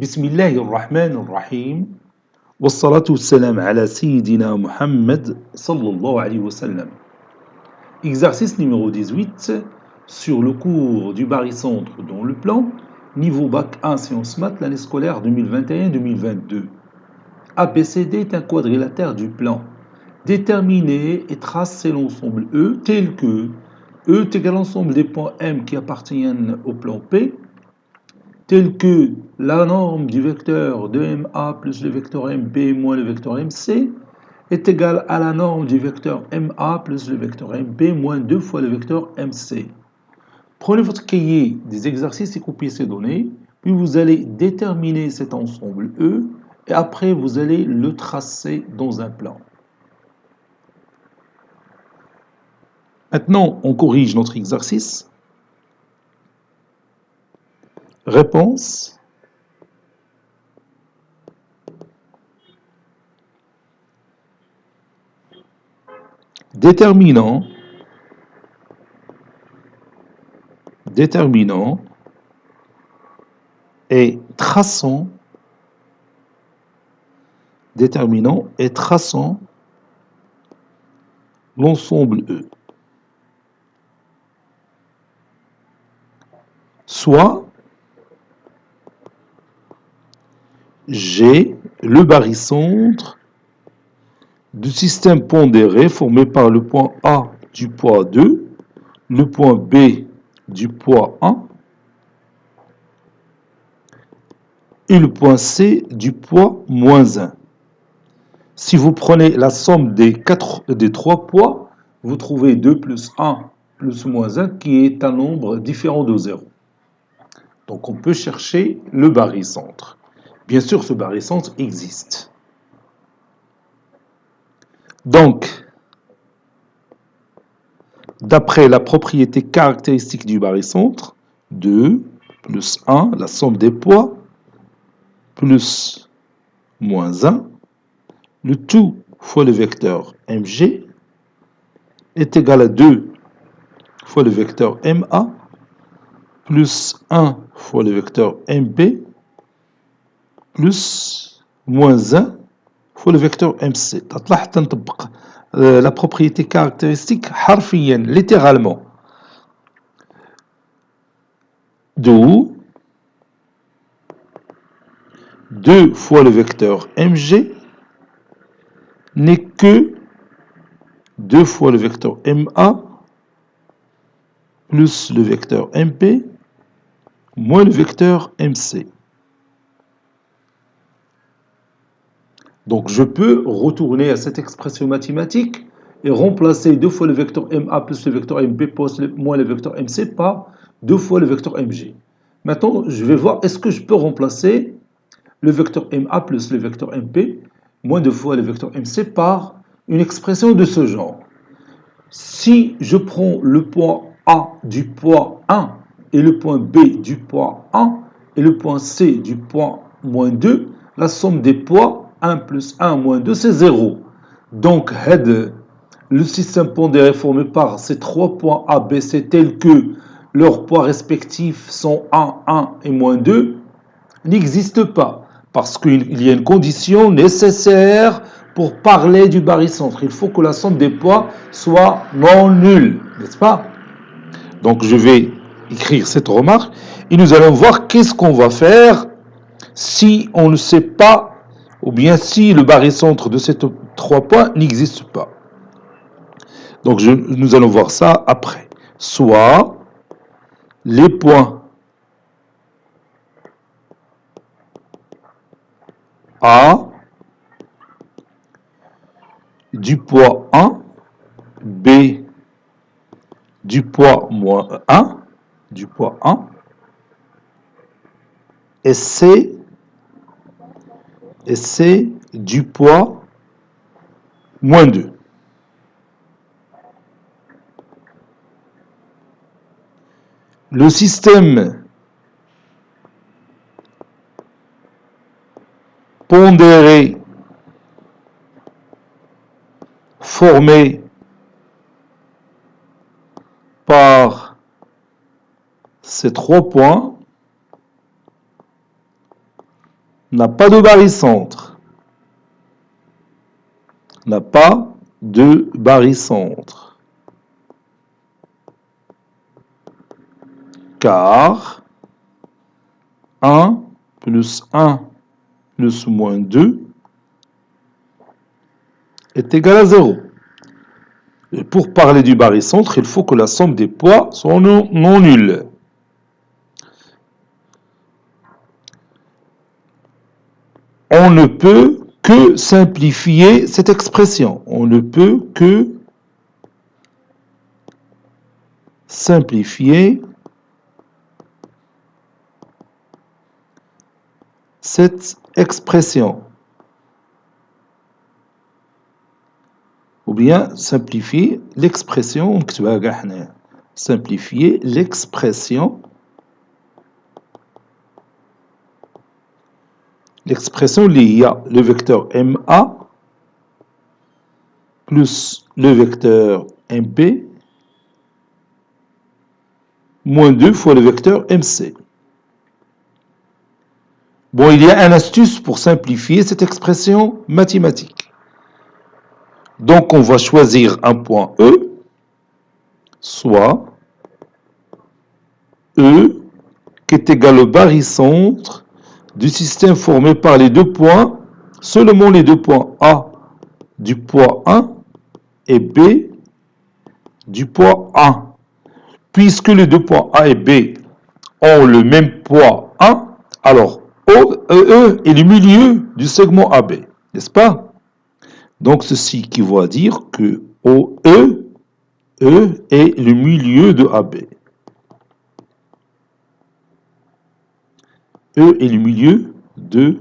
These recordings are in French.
بسم الله الرحمن الرحيم والصلاة والسلام على سيدنا Muhammad sallallahu alayhi wa sallam. Exercice numéro 18 sur le cours du barycentre dans le plan, niveau bac 1 sciences maths, l'année scolaire 2021-2022. ABCD est un quadrilatère du plan. Déterminer et tracer l'ensemble E tel que E est égal à l'ensemble des points M qui appartiennent au plan P, tel que la norme du vecteur de MA plus le vecteur MB moins le vecteur MC est égale à la norme du vecteur MA plus le vecteur MB moins 2 fois le vecteur MC. Prenez votre cahier des exercices et copiez ces données, puis vous allez déterminer cet ensemble E et après vous allez le tracer dans un plan. Maintenant, on corrige notre exercice. Réponse. Déterminant et traçant l'ensemble E. Soit j'ai le barycentre du système pondéré formé par le point A du poids 2, le point B du poids 1 et le point C du poids moins 1. Si vous prenez la somme des trois poids, vous trouvez 2 plus 1 plus moins 1 qui est un nombre différent de 0. Donc on peut chercher le barycentre. Bien sûr, ce barycentre existe. Donc, d'après la propriété caractéristique du barycentre, 2 plus 1, la somme des poids, plus moins 1, le tout fois le vecteur mg est égal à 2 fois le vecteur ma plus 1 fois le vecteur mb plus moins 1 fois le vecteur mc. تلاحظ نطبق la propriété caractéristique حرفيا, littéralement. D'où 2 fois le vecteur mg n'est que 2 fois le vecteur ma plus le vecteur mp moins le vecteur mc. Donc je peux retourner à cette expression mathématique et remplacer 2 fois le vecteur ma plus le vecteur mp moins le vecteur mc par 2 fois le vecteur mg. Maintenant, je vais voir est-ce que je peux remplacer le vecteur ma plus le vecteur mp moins 2 fois le vecteur mc par une expression de ce genre. Si je prends le point A du poids 1 et le point B du poids 1 et le point C du poids moins 2, la somme des poids 1 plus 1 moins 2, c'est 0. Donc, le système pondéré formé par ces trois points A, B, C tels que leurs poids respectifs sont 1, 1 et moins 2 n'existe pas. Parce qu'il y a une condition nécessaire pour parler du barycentre. Il faut que la somme des poids soit non nulle, n'est-ce pas? Donc je vais écrire cette remarque et nous allons voir qu'est-ce qu'on va faire si on ne sait pas, ou bien si le barycentre de ces trois points n'existe pas. Donc nous allons voir ça après. Soit les points A du poids 1, B du poids moins 1, et C du poids moins 2. Le système pondéré formé par ces trois points n'a pas de barycentre. N'a pas de barycentre. Car 1 plus 1 plus moins 2 est égal à 0. Et pour parler du barycentre, il faut que la somme des poids soit non nulle. On ne peut que simplifier cette expression. On ne peut que simplifier cette expression. Ou bien simplifier l'expression. Simplifier l'expression. L'expression liée à le vecteur MA plus le vecteur MP moins 2 fois le vecteur MC. Bon, il y a une astuce pour simplifier cette expression mathématique. Donc, on va choisir un point E, soit E qui est égal au barycentre du système formé par les deux points, seulement les deux points A du poids 1 et B du poids 1. Puisque les deux points A et B ont le même poids 1, alors E est le milieu du segment AB, n'est-ce pas? Donc ceci qui va dire que OE est le milieu de AB. E est le milieu de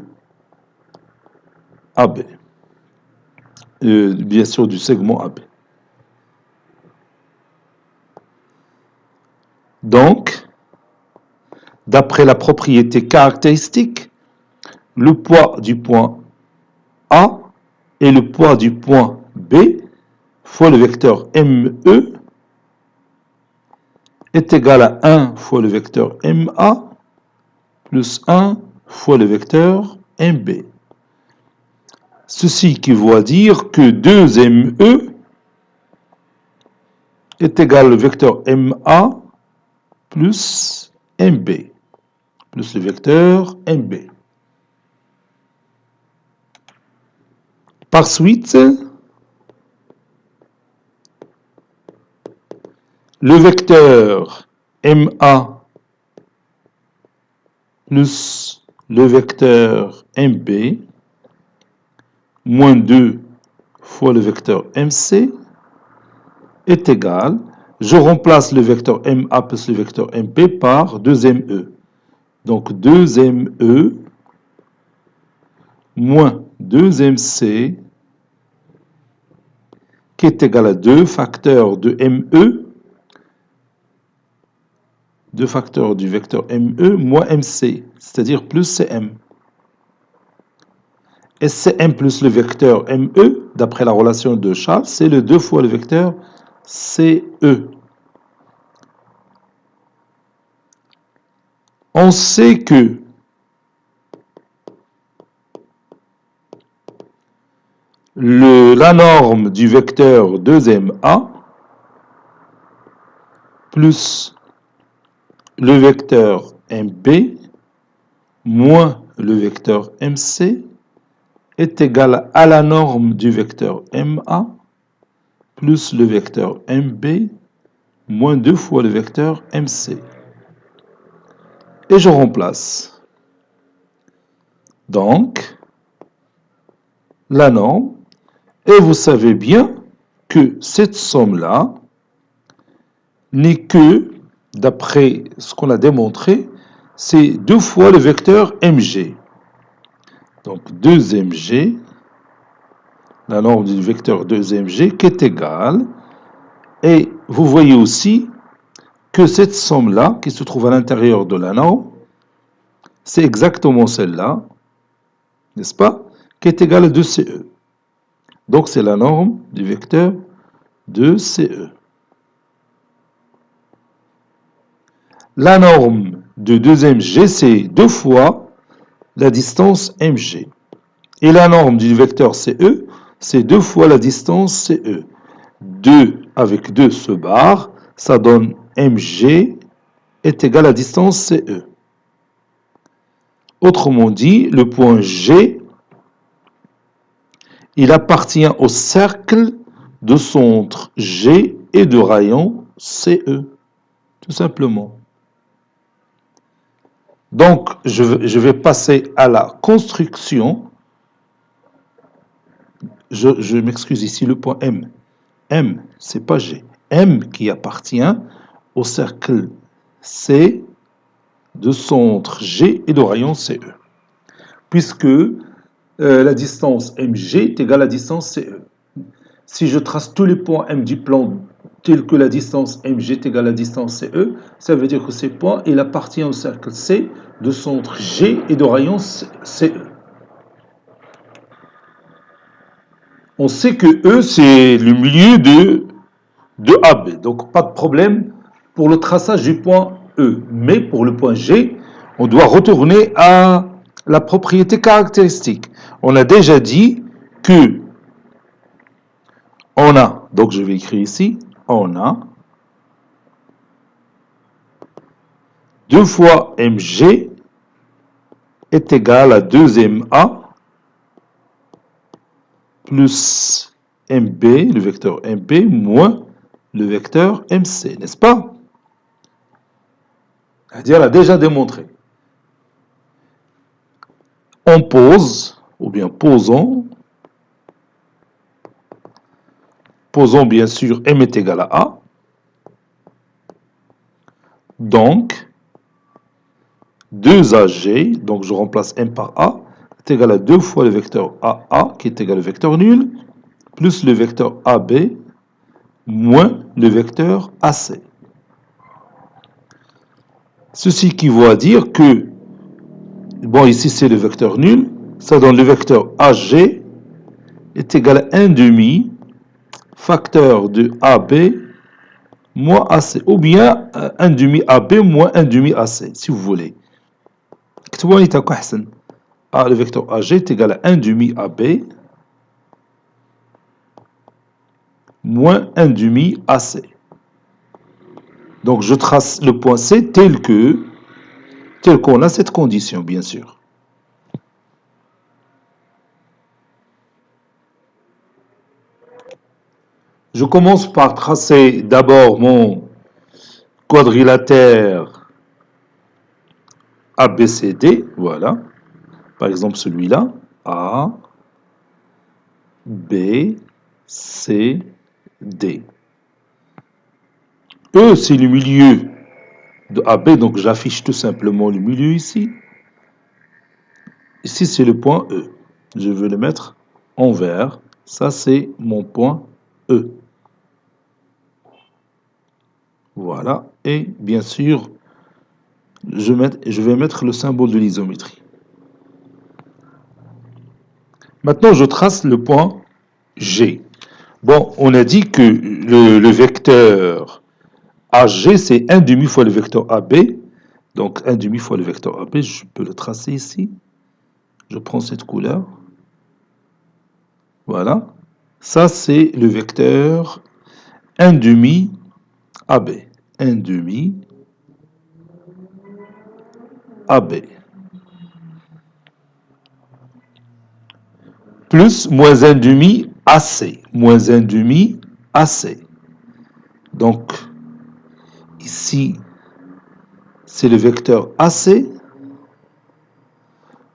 AB. Bien sûr du segment AB. Donc, d'après la propriété caractéristique, le poids du point A et le poids du point B fois le vecteur ME est égal à 1 fois le vecteur MA plus 1 fois le vecteur MB. Ceci qui veut dire que 2ME est égal au vecteur MA plus MB, plus le vecteur MB. Par suite, le vecteur MA plus le vecteur MB moins 2 fois le vecteur MC est égal, je remplace le vecteur MA plus le vecteur MP par 2ME. Donc 2ME moins 2MC qui est égal à 2 facteurs de ME, 2 facteurs du vecteur ME moins MC, c'est-à-dire plus CM. Et CM plus le vecteur ME, d'après la relation de Charles, c'est le 2 fois le vecteur CE. On sait que la norme du vecteur 2MA plus le vecteur MP moins le vecteur MC est égal à la norme du vecteur MA plus le vecteur MB moins 2 fois le vecteur MC. Et je remplace. Donc, la norme, et vous savez bien que cette somme-là n'est que, d'après ce qu'on a démontré, c'est 2 fois le vecteur MG. Donc 2MG, la norme du vecteur 2MG qui est égale, et vous voyez aussi que cette somme-là, qui se trouve à l'intérieur de la norme, c'est exactement celle-là, n'est-ce pas, qui est égale à 2CE. Donc c'est la norme du vecteur 2CE. La norme de 2MG, c'est 2 fois la distance MG. Et la norme du vecteur CE, c'est 2 fois la distance CE. 2 avec 2 se barre, ça donne MG est égal à la distance CE. Autrement dit, le point G, il appartient au cercle de centre G et de rayon CE, tout simplement. Donc, je vais passer à la construction. Je m'excuse ici, le point M. M, c'est pas G. M qui appartient au cercle C de centre G et de rayon CE. Puisque la distance MG est égale à la distance CE. Si je trace tous les points M du plan tels que la distance MG est égale à la distance CE, ça veut dire que ces points, il appartient au cercle C de centre G et de rayon CE. On sait que E, c'est le milieu de AB. Donc, pas de problème pour le traçage du point E. Mais pour le point G, on doit retourner à la propriété caractéristique. On a déjà dit que on a, donc je vais écrire ici, on a 2 fois MG est égal à 2MA plus MB, le vecteur MB, moins le vecteur MC, n'est-ce pas? C'est-à-dire, elle a déjà démontré. On pose, ou bien posons bien sûr M est égal à A. Donc, 2AG, donc je remplace M par A, est égal à 2 fois le vecteur AA, qui est égal au vecteur nul, plus le vecteur AB, moins le vecteur AC. Ceci équivaut à dire que, bon, ici c'est le vecteur nul, ça donne le vecteur AG est égal à 1 demi facteur de AB moins AC, ou bien 1 demi AB moins 1 demi AC, si vous voulez. Le vecteur AG est égal à 1 demi AB moins 1 demi AC. Donc je trace le point C tel qu'on a cette condition, bien sûr. Je commence par tracer d'abord mon quadrilatère ABCD, voilà. Par exemple celui-là, A, B, C, D. E, c'est le milieu de AB, donc j'affiche tout simplement le milieu ici. Ici, c'est le point E. Je veux le mettre en vert. Ça, c'est mon point E. Voilà. Et bien sûr, je vais mettre le symbole de l'isométrie. Maintenant, je trace le point G. Bon, on a dit que le vecteur AG, c'est 1 demi fois le vecteur AB. Donc, 1 demi fois le vecteur AB, je peux le tracer ici. Je prends cette couleur. Voilà. Ça, c'est le vecteur 1 demi AB. 1 demi AB. Plus moins 1 demi AC. Moins 1 demi AC. Donc, ici, c'est le vecteur AC.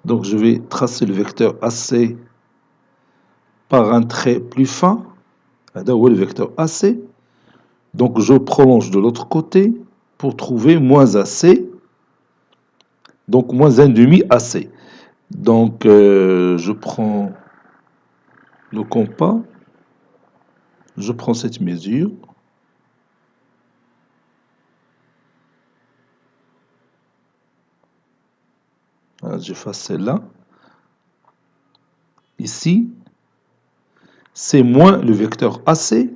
Donc, je vais tracer le vecteur AC par un trait plus fin. Le vecteur AC. Donc, je prolonge de l'autre côté pour trouver moins AC. Donc, moins 1 demi AC. Donc, je prends le compas. Je prends cette mesure. J'efface celle-là. Ici, c'est moins le vecteur AC.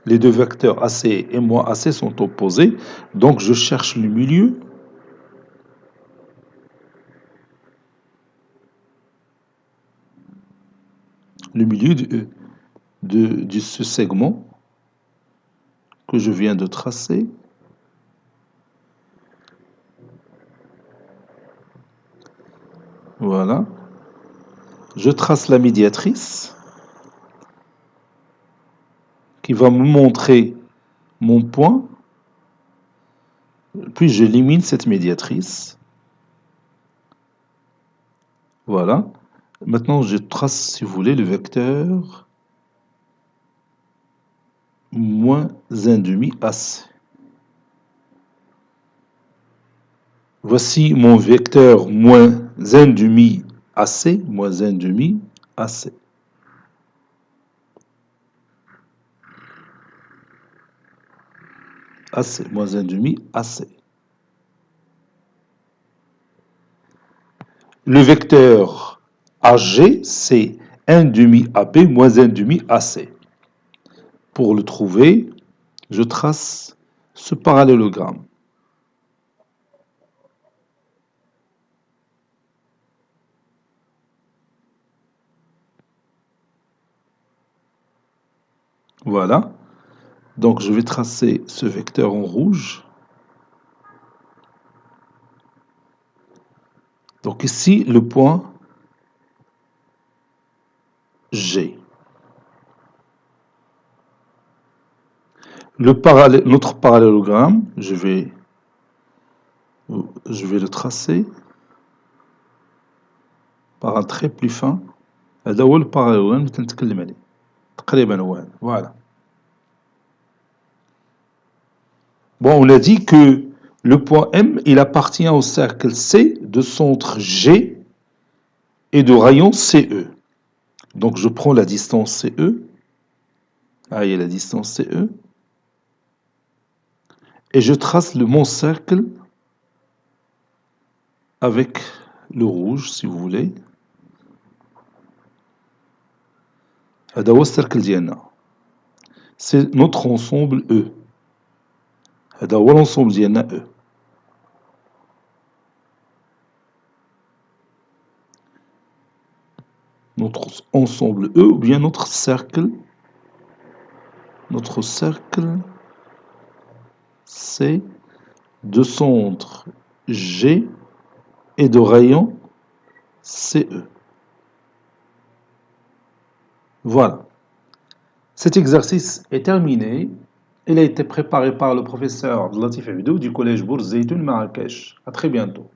Les deux vecteurs AC et moins AC sont opposés. Donc, je cherche le milieu. le milieu de ce segment que je viens de tracer. Voilà. Je trace la médiatrice qui va me montrer mon point. Puis j'élimine cette médiatrice. Voilà. Maintenant, je trace, si vous voulez, le vecteur moins 1,5 AC. Voici mon vecteur moins 1,5 AC, moins 1,5 AC. AC, moins 1,5 AC. Le vecteur AG, c'est 1,5 AB moins 1,5 AC. Pour le trouver, je trace ce parallélogramme. Voilà. Donc je vais tracer ce vecteur en rouge. Donc ici, le point G. Notre parallélogramme, je vais le tracer par un trait plus fin. هذا هو الباراليلوغرام اللي تنتكلم عليه تقريبا هو هذا. Voilà. Bon, on a dit que le point M, il appartient au cercle C de centre G et de rayon CE. Donc je prends la distance CE. Ah, il y a la distance CE. Et je trace mon cercle avec le rouge, si vous voulez. هذا هو الcercle ديالنا. C'est notre ensemble E. هذا هو l'ensemble ديالنا E. Notre ensemble E ou bien notre cercle C de centre G et de rayon CE. Voilà. Cet exercice est terminé. Il a été préparé par le professeur Latif Abidou du collège Bourz Zeytoun Marrakech. À très bientôt.